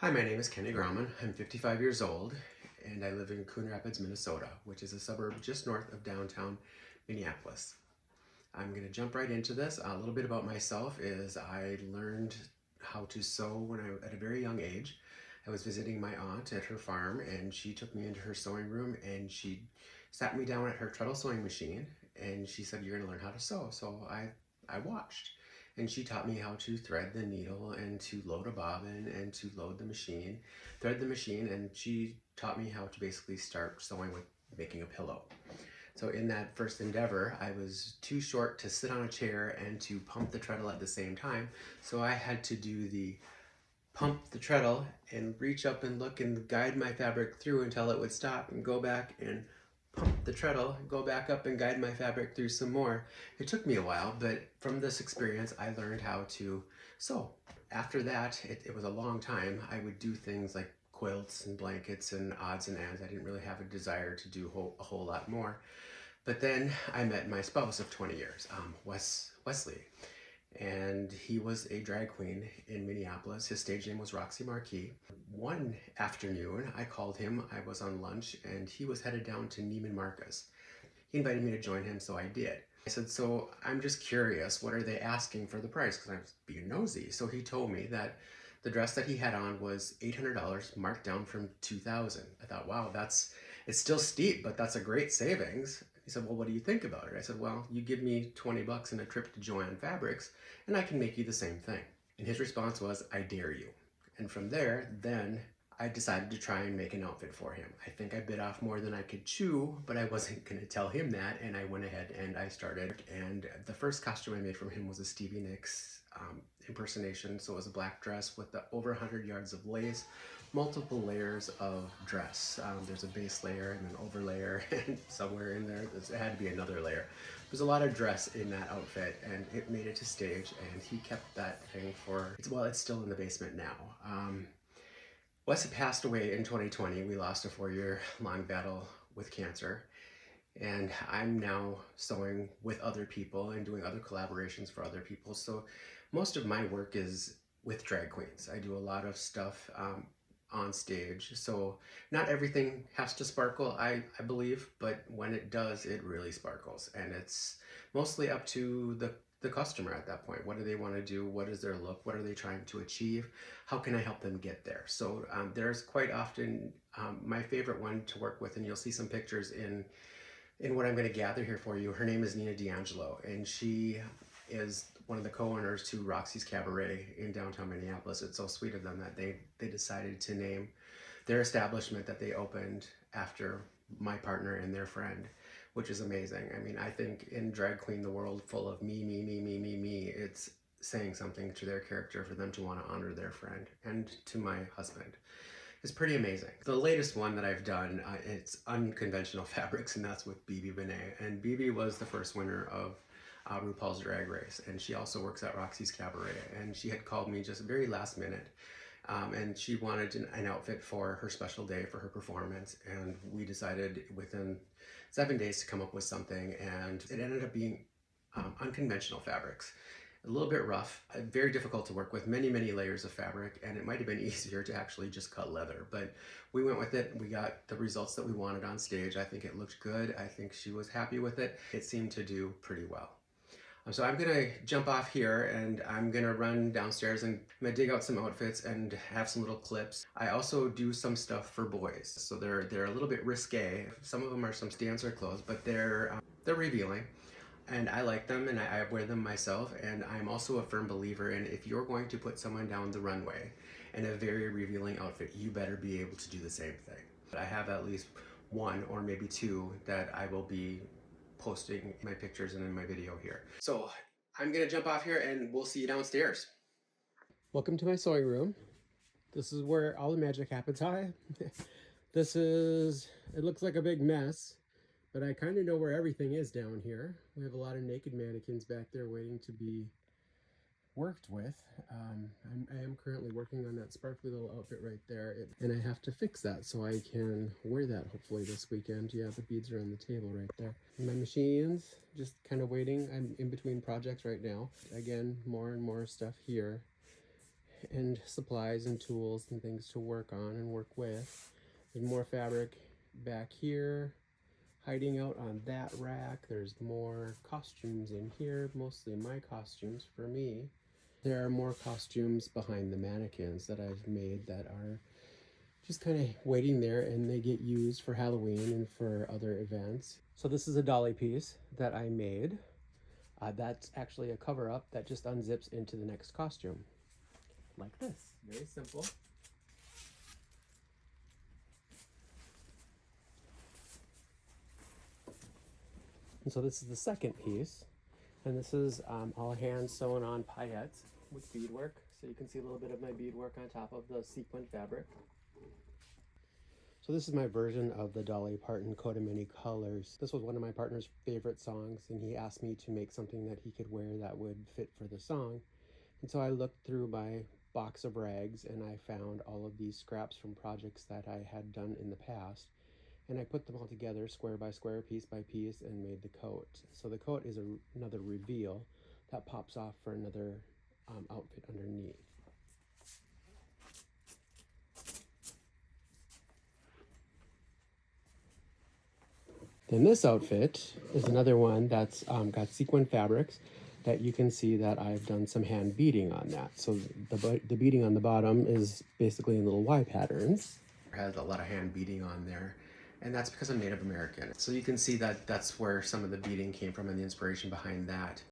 Hi, my name is Kenny Grauman. I'm 55 years old and I live in Coon Rapids, Minnesota, which is a suburb just north of downtown Minneapolis. I'm going to jump right into this. A little bit about myself is I learned how to sew at a very young age. I was visiting my aunt at her farm and she took me into her sewing room and she sat me down at her treadle sewing machine and she said, "You're going to learn how to sew." So I watched and she taught me how to thread the needle and to load a bobbin and to load the machine, thread the machine, and she taught me how to basically start sewing with making a pillow. So in that first endeavor, I was too short to sit on a chair and to pump the treadle at the same time. So I had to do the pump the treadle and reach up and look and guide my fabric through until it would stop and go back and pump the treadle, go back up and guide my fabric through some more. It took me a while, but from this experience, I learned how to sew. After that, it was a long time. I would do things like quilts and blankets and odds and ends. I didn't really have a desire to do a whole lot more. But then I met my spouse of 20 years, Wesley, and he was a drag queen in Minneapolis. His stage name was Roxy Marquis. One afternoon, I called him. I was on lunch, and he was headed down to Neiman Marcus. He invited me to join him, so I did. I said, "So I'm just curious, what are they asking for the price?" Because I was being nosy. So he told me that the dress that he had on was $800, marked down from $2,000. I thought, wow, it's still steep, but that's a great savings. He said, "Well, what do you think about it?" I said, "Well, you give me 20 bucks and a trip to Joann Fabrics, and I can make you the same thing." And his response was, "I dare you." And from there, then I decided to try and make an outfit for him. I think I bit off more than I could chew, but I wasn't going to tell him that, and I went ahead and I started. And the first costume I made from him was a Stevie Nicks impersonation. So it was a black dress with over 100 yards of lace, multiple layers of dress. There's a base layer and an overlayer, and somewhere in there, there had to be another layer. There's a lot of dress in that outfit, and it made it to stage, and he kept that thing it's still in the basement now. Wes passed away in 2020. We lost a 4-year long battle with cancer. And I'm now sewing with other people and doing other collaborations for other people. So most of my work is with drag queens. I do a lot of stuff on stage. So not everything has to sparkle, I believe, but when it does, it really sparkles. And it's mostly up to the customer at that point. What do they want to do? What is their look? What are they trying to achieve? How can I help them get there? So there's quite often my favorite one to work with, and you'll see some pictures in what I'm going to gather here for you. Her name is Nina D'Angelo, and she is one of the co-owners to Roxy's Cabaret in downtown Minneapolis. It's so sweet of them that they decided to name their establishment that they opened after my partner and their friend, which is amazing. I mean, I think in drag queen, the world full of me, it's saying something to their character for them to want to honor their friend, and to my husband. It's pretty amazing. The latest one that I've done, it's unconventional fabrics, and that's with Bibi Benet. And Bibi was the first winner of RuPaul's Drag Race, and she also works at Roxy's Cabaret. And she had called me just very last minute, and she wanted an outfit for her special day for her performance. And we decided within 7 days to come up with something, and it ended up being unconventional fabrics. A little bit rough, very difficult to work with, many layers of fabric, and it might have been easier to actually just cut leather, but we went with it. We got the results that we wanted on stage. I think it looked good. I think she was happy with it. It seemed to do pretty well. So I'm gonna jump off here and I'm gonna run downstairs and I'm gonna dig out some outfits and have some little clips. I also do some stuff for boys, so they're a little bit risque. Some of them are some dancer clothes, but they're revealing. And I like them, and I wear them myself. And I'm also a firm believer in, if you're going to put someone down the runway in a very revealing outfit, you better be able to do the same thing. I have at least one or maybe two that I will be posting my pictures and in my video here. So I'm gonna jump off here and we'll see you downstairs. Welcome to my sewing room. This is where all the magic happens. Hi. It looks like a big mess, but I kind of know where everything is down here. We have a lot of naked mannequins back there waiting to be worked with. I am currently working on that sparkly little outfit right there, and I have to fix that so I can wear that hopefully this weekend. Yeah, the beads are on the table right there. And my machines, just kind of waiting. I'm in between projects right now. Again, more and more stuff here. and supplies and tools and things to work on and work with. There's more fabric back here, hiding out on that rack. There's more costumes in here, mostly my costumes for me. There are more costumes behind the mannequins that I've made that are just kind of waiting there, and they get used for Halloween and for other events. So this is a dolly piece that I made. That's actually a cover up that just unzips into the next costume. Like this, very simple. And so this is the second piece, and this is all hand sewn on paillettes with beadwork. So you can see a little bit of my beadwork on top of the sequin fabric. So this is my version of the Dolly Parton Coat of Many Colors. This was one of my partner's favorite songs, and he asked me to make something that he could wear that would fit for the song. And so I looked through my box of rags and I found all of these scraps from projects that I had done in the past. And I put them all together square by square, piece by piece, and made the coat. So the coat is another reveal that pops off for another outfit underneath. Then this outfit is another one that's got sequin fabrics that you can see that I've done some hand beading on that. So the beading on the bottom is basically in little Y patterns. It has a lot of hand beading on there, and that's because I'm Native American. So you can see that that's where some of the beading came from and the inspiration behind that.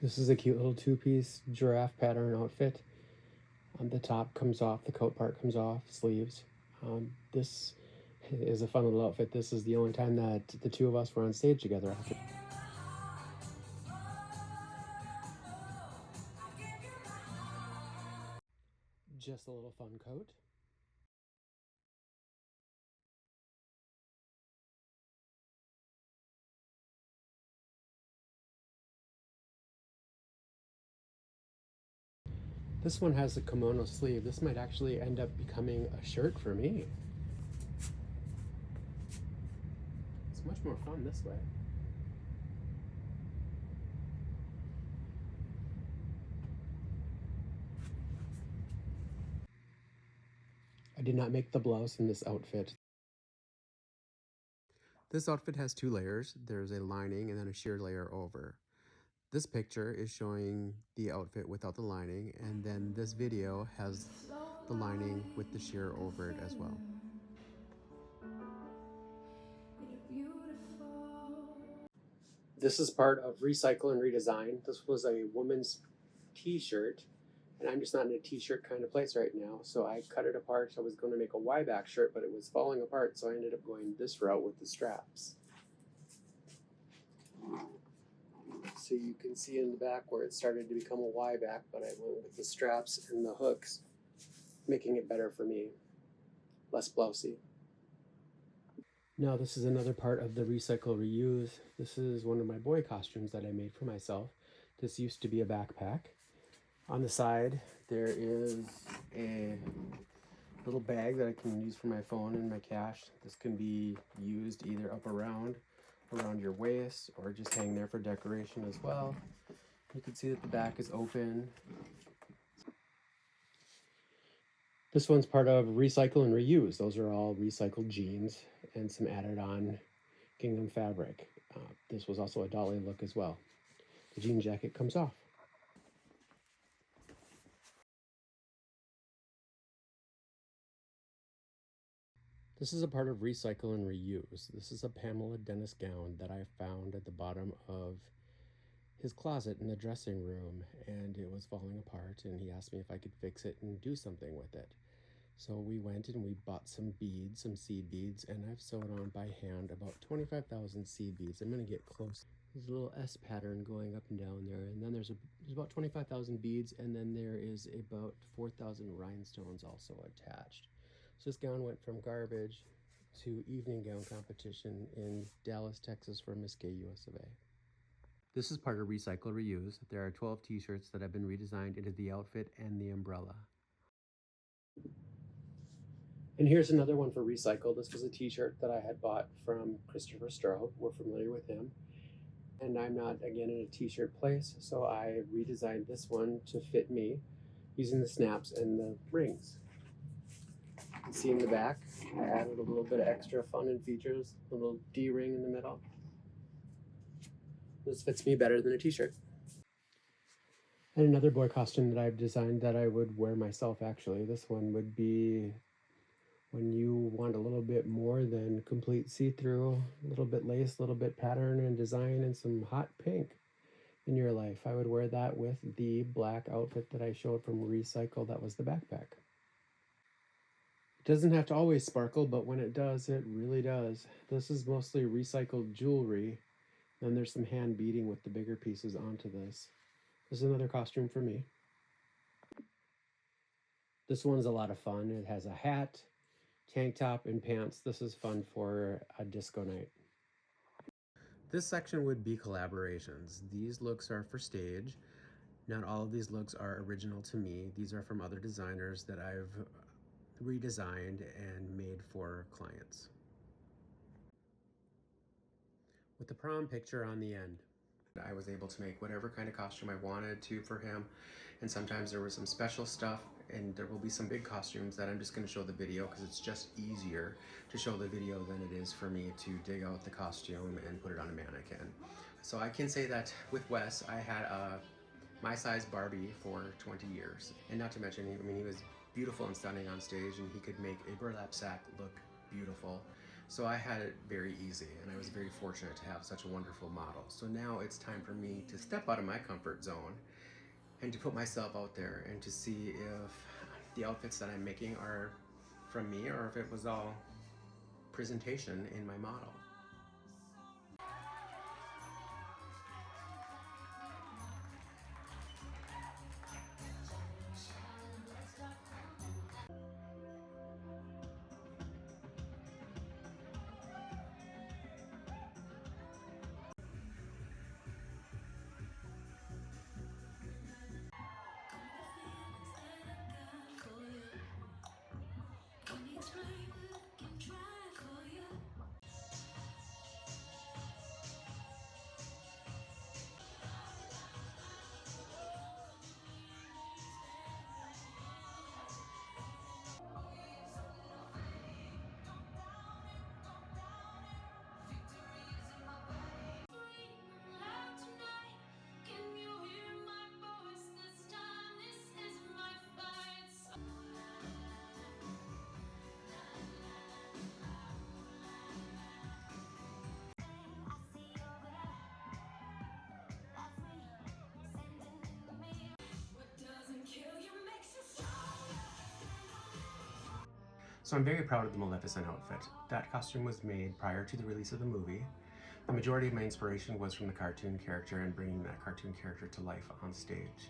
This is a cute little two-piece giraffe pattern outfit. The top comes off, the coat part comes off, sleeves. This is a fun little outfit. This is the only time that the two of us were on stage together. Just a little fun coat. This one has a kimono sleeve. This might actually end up becoming a shirt for me. It's much more fun this way. I did not make the blouse in this outfit. This outfit has two layers. There's a lining and then a sheer layer over. This picture is showing the outfit without the lining, and then this video has the lining with the sheer over it as well. This is part of Recycle and Redesign. This was a woman's t-shirt, and I'm just not in a t-shirt kind of place right now, so I cut it apart. I was going to make a Y-back shirt, but it was falling apart, so I ended up going this route with the straps. So you can see in the back where it started to become a Y-back, but I went with the straps and the hooks, making it better for me, less blousey. Now this is another part of the recycle reuse. This is one of my boy costumes that I made for myself. This used to be a backpack. On the side there is a little bag that I can use for my phone and my cash. This can be used either up around your waist or just hang there for decoration as well. You can see that the back is open. This one's part of Recycle and Reuse. Those are all recycled jeans and some added on gingham fabric. This was also a dolly look as well. The jean jacket comes off. This is a part of Recycle and Reuse. This is a Pamela Dennis gown that I found at the bottom of his closet in the dressing room, and it was falling apart, and he asked me if I could fix it and do something with it. So we went and we bought some beads, some seed beads, and I've sewn on by hand about 25,000 seed beads. I'm going to get close. There's a little S pattern going up and down there, and then there's about 25,000 beads, and then there is about 4,000 rhinestones also attached. So this gown went from garbage to evening gown competition in Dallas, Texas for Miss Gay US of A. This is part of Recycle Reuse. There are 12 t-shirts that have been redesigned into the outfit and the umbrella. And here's another one for Recycle. This was a t-shirt that I had bought from Christopher Stroh. We're familiar with him. And I'm not, again, in a t-shirt place, so I redesigned this one to fit me. using the snaps and the rings. You can see in the back, I added a little bit of extra fun and features, a little D-ring in the middle. This fits me better than a t-shirt. And another boy costume that I've designed that I would wear myself, actually. This one would be when you want a little bit more than complete see-through, a little bit lace, a little bit pattern and design, and some hot pink in your life. I would wear that with the black outfit that I showed from Recycle. That was the backpack. It doesn't have to always sparkle, but when it does, it really does. This is mostly recycled jewelry. Then there's some hand beading with the bigger pieces onto this. This is another costume for me. This one's a lot of fun. It has a hat, tank top, and pants. This is fun for a disco night. This section would be collaborations. These looks are for stage. Not all of these looks are original to me. These are from other designers that I've redesigned and made for clients. With the prom picture on the end. I was able to make whatever kind of costume I wanted to for him, and sometimes there was some special stuff, and there will be some big costumes that I'm just going to show the video because it's just easier to show the video than it is for me to dig out the costume and put it on a mannequin. So I can say that with Wes, I had my size Barbie for 20 years, and not to mention, I mean, he was beautiful and stunning on stage, and he could make a burlap sack look beautiful. So I had it very easy, and I was very fortunate to have such a wonderful model. So now it's time for me to step out of my comfort zone and to put myself out there and to see if the outfits that I'm making are from me or if it was all presentation in my model. So I'm very proud of the Maleficent outfit. That costume was made prior to the release of the movie. The majority of my inspiration was from the cartoon character and bringing that cartoon character to life on stage.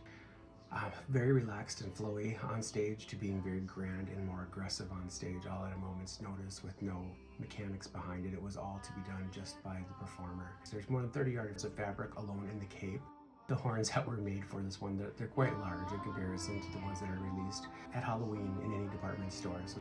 Very relaxed and flowy on stage to being very grand and more aggressive on stage, all at a moment's notice with no mechanics behind it. It was all to be done just by the performer. There's more than 30 yards of fabric alone in the cape. The horns that were made for this one, they're quite large in comparison to the ones that are released at Halloween in any department store. So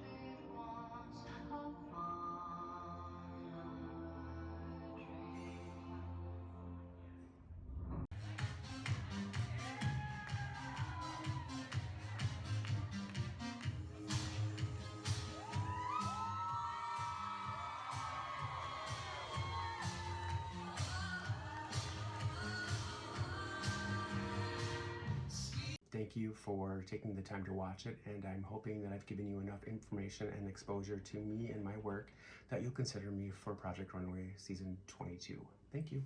thank you for taking the time to watch it, and I'm hoping that I've given you enough information and exposure to me and my work that you'll consider me for Project Runway Season 22. Thank you.